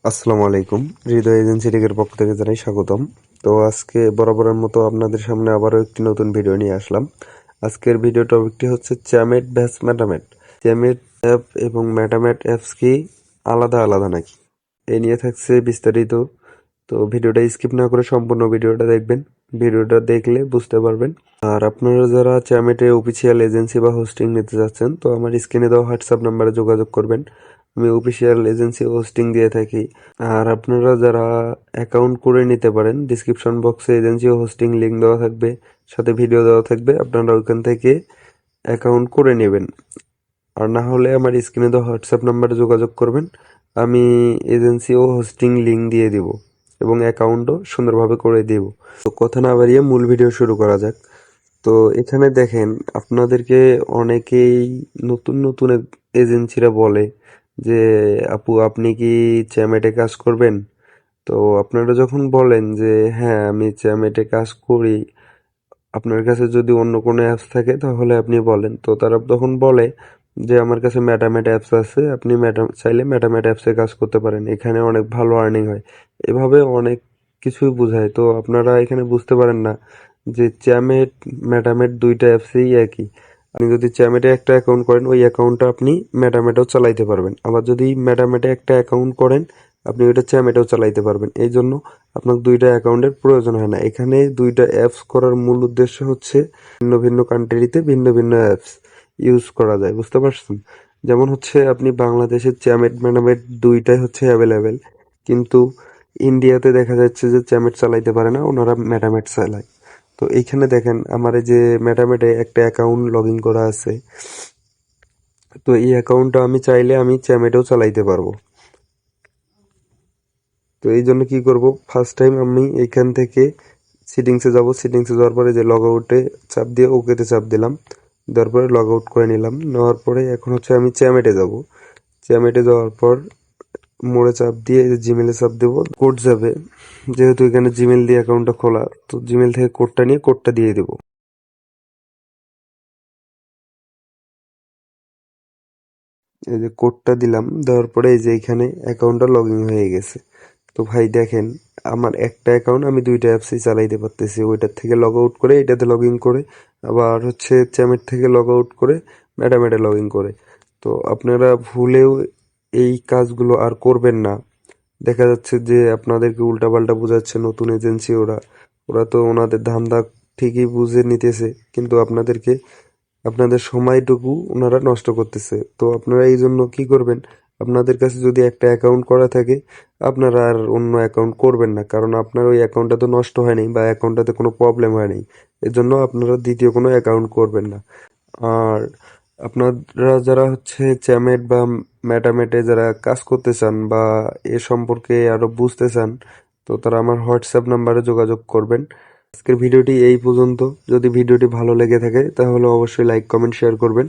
আসসালামু আলাইকুম। হৃদয় এজেন্সি টেকের পক্ষ থেকে জানাই স্বাগতম। তো আজকে বরাবরের মতো আপনাদের সামনে আবারও একটি নতুন ভিডিও নিয়ে আসলাম। আজকের ভিডিও টপিকটি হচ্ছে চ্যামেট ভ্যাস ম্যাটামেট। চ্যামেট অ্যাপ এবং ম্যাটামেট অ্যাপস কি আলাদা আলাদা নাকি, এ নিয়ে থাকছে বিস্তারিত। তো ভিডিওটা স্কিপ না করে সম্পূর্ণ ভিডিওটা দেখবেন। ভিডিওটা দেখলে বুঝতে পারবেন। আর আপনারা যারা চ্যামেটে অফিসিয়াল এজেন্সি বা হোস্টিং নিতে যাচ্ছেন, তো আমার স্ক্রিনে দেওয়া হোয়াটসঅ্যাপ নাম্বারে যোগাযোগ করবেন। আমি অফিসিয়াল এজেন্সি হোস্টিং দিয়ে থাকি। আর আপনারা যারা অ্যাকাউন্ট করে নিতে পারেন, ডিসক্রিপশন বক্সে এজেন্সি হোস্টিং লিঙ্ক দেওয়া থাকবে, সাথে ভিডিও দেওয়া থাকবে। আপনারা ওইখান থেকে অ্যাকাউন্ট করে নেবেন। আর না হলে আমার স্ক্রিনে দেওয়া হোয়াটসঅ্যাপ নাম্বারে যোগাযোগ করবেন। আমি এজেন্সি ও হোস্টিং লিঙ্ক দিয়ে দিব এবং অ্যাকাউন্টও সুন্দরভাবে করে দিব। তো কথা না বাড়িয়ে মূল ভিডিও শুরু করা যাক। তো এখানে দেখেন, আপনাদেরকে অনেকেই নতুন নতুন এজেন্সিরা বলে যে আপু আপনি কি চ্যামেটে কাজ করবেন। তো আপনারা যখন বলেন যে হ্যাঁ আমি চ্যামেটে কাজ করি, আপনার কাছে যদি অন্য কোনো অ্যাপস থাকে তাহলে আপনি বলেন। তো তারা তখন বলে যে আমার কাছে ম্যাটামেট অ্যাপস আছে, আপনি চাইলে ম্যাটামেট অ্যাপসে কাজ করতে পারেন, এখানে অনেক ভালো আর্নিং হয়। এভাবে অনেক কিছুই বোঝায়। তো আপনারা এখানে বুঝতে পারেন না যে চ্যামেট ম্যাটামেট দুইটা অ্যাপসই একই। আপনি যদি চ্যামেটে একটা অ্যাকাউন্ট করেন, ওই অ্যাকাউন্টটা আপনি ম্যাটামেটেও চালাইতে পারবেন। আবার যদি ম্যাটামেটে একটা অ্যাকাউন্ট করেন, আপনি ওইটা চ্যামেটেও চালাইতে পারবেন। এই জন্য আপনার দুইটা অ্যাকাউন্টের প্রয়োজন হয় না। এখানে দুইটা অ্যাপস করার মূল উদ্দেশ্য হচ্ছে ভিন্ন ভিন্ন কান্ট্রিতে ভিন্ন ভিন্ন অ্যাপস ইউজ করা যায়, বুঝতে পারছেন? যেমন হচ্ছে আপনি বাংলাদেশের চ্যামেট ম্যাটামেট দুইটাই হচ্ছে অ্যাভেলেবেল, কিন্তু ইন্ডিয়াতে দেখা যাচ্ছে যে চ্যামেট চালাইতে পারে না, ওনারা ম্যাটামেট চালায়। তো এইখানে দেখেন আমার এই যে ম্যাটামেটে একটা অ্যাকাউন্ট লগ ইন করা আছে। তো এই অ্যাকাউন্টটা আমি চাইলে আমি চ্যামেটেও চালাইতে পারবো। তো এই জন্য কি করব, ফার্স্ট টাইম আমি এইখান থেকে সেটিংসে যাব। সেটিংসে যাওয়ার পরে যে লগ আউটে চাপ দিয়ে ওকেতে চাপ দিলাম, দেওয়ার পরে লগ আউট করে নিলাম। নেওয়ার পরে এখন হচ্ছে আমি চ্যামেটে যাব। চ্যামেটে যাওয়ার পর মোড়ে চাপ দিয়ে জিমেলে চাপ দেবো, কোড যাবে। যেহেতু এখানে জিমেল দিয়ে অ্যাকাউন্টটা খোলা, তো জিমেল থেকে কোডটা নিয়ে কোডটা দিয়ে দেবো। এই যে কোডটা দিলাম, দেওয়ার পরে এই যে এখানে অ্যাকাউন্টটা লগ ইন হয়ে গেছে। তো ভাই দেখেন, আমার একটা অ্যাকাউন্ট আমি দুইটা অ্যাপসই চালাইতে পারতেছি। ওইটার থেকে লগ আউট করে এটাতে লগ ইন করে, আবার হচ্ছে চ্যামেট থেকে লগ আউট করে ম্যাটামেটে লগ ইন করে। তো আপনারা ভুলেও এই কাজগুলো আর করবেন না। দেখা যাচ্ছে যে আপনাদেরকে উল্টাপাল্টা বোঝাচ্ছে নতুন এজেন্সি। ওরা ওরা তো ওনাদের ধান্দা ঠিকই বুঝে নিতেছে, কিন্তু আপনাদেরকে আপনাদের সময়টুকু ওনারা নষ্ট করতেছে। তো আপনারা এই জন্য কি করবেন, আপনাদের কাছে যদি একটা অ্যাকাউন্ট করা থাকে, আপনারা আর অন্য অ্যাকাউন্ট করবেন না, কারণ আপনার ওই অ্যাকাউন্টটা তো নষ্ট হয়নি বা অ্যাকাউন্টটাতে কোনো প্রবলেম হয়নি। এর জন্য আপনারা দ্বিতীয় কোনো অ্যাকাউন্ট করবেন না। আর আপনারা যারা হচ্ছে চ্যামেট বা ম্যাটামেটে যারা কাজ করতে চান বা এ সম্পর্কে আরো বুঝতে চান, তো তারা আমার হোয়াটসঅ্যাপ নাম্বারে যোগাযোগ করবেন। আজকের ভিডিওটি এই পর্যন্ত। যদি ভিডিওটি ভালো লেগে থাকে তাহলে অবশ্যই লাইক কমেন্ট শেয়ার করবেন।